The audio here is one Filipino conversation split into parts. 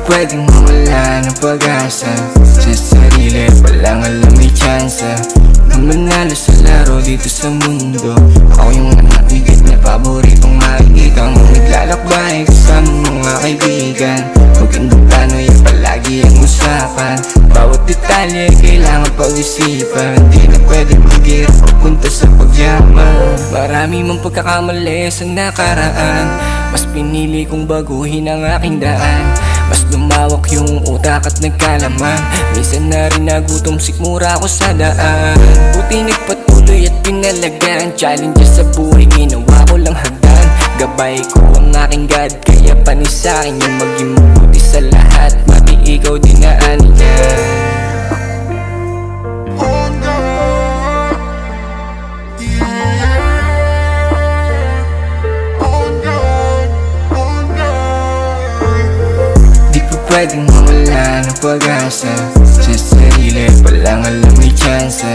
pwedeng mawala ng pag-asa. Sa sarili palang alam may tsansa na manalo sa laro dito sa mundo. Ako yung anak higit na paboritong makikita mong naglalakbay kasama mga kaibigan. Magandang plano yan palagi ang usapan. Bawat detalye kailangan pag-isipan. Di na pwede mag-hirap papunta sa pagyaman. Marami mang pagkakamali sa nakaraan, mas pinili kong baguhin ang aking daan. Mas lumawak yung utak at nagkalaman. Minsan na rin nagutom, sikmura ako sa daan. Buti nagpatuloy at pinalagaan. Challenges sa buhay, ginawa ko lang hagdan. Gabay ko ang aking God, kaya panis sa'kin yung maging mabuti sa lahat. Pati ikaw dinaanin niya. Pwedeng mawala ng pag-asa. Sa sarili palang alam may tsansa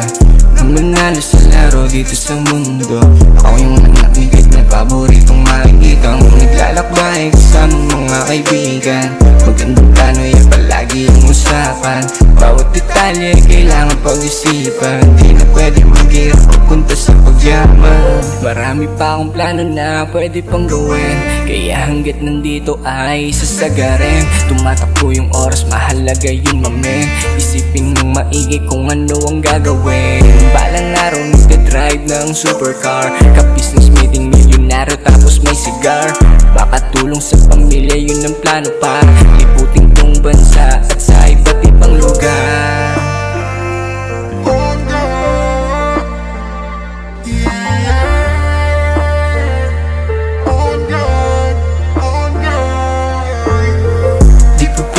na manalo sa laro dito sa mundo. Ako yung anak higit na paboritong makikita mong naglalakbay kasama mga kaibigan. Magandang plano yan palagi ang usapan. Bawat detalye kailangan pag-isipan. Di na pwede mag-hirap papunta sa pagyaman. Marami pa akong plano na pwede pang gawin, kaya hanggat nandito ay sasagarin. Tumatakbo yung oras, mahalaga yun mamen. Isipin mong maigi kung ano ang gagawin. Balang araw nagdadrive ng supercar, ka-business meeting milyonaryo tapos may cigar. Baka tulong sa pamilya yun ang plano para liputin tong bansa at sa iba't ibang lugar.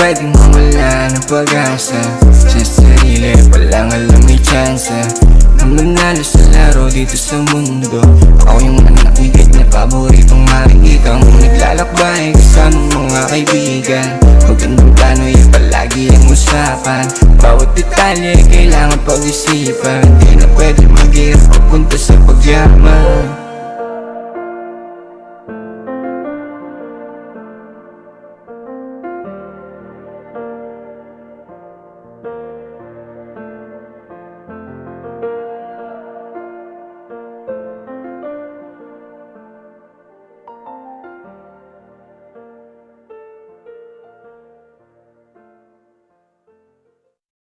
Pwedeng mawala ng pag-asa. Sa sarili palang alam may tsansa na manalo sa laro dito sa mundo. Ako yung anak higit na paboritong makikita mong naglalakbay kasama mga kaibigan. Magandang plano yan palagi ang usapan. Bawat detalye kailangan pag-isipan. Di na pwede mag-hirap papunta sa pagyaman.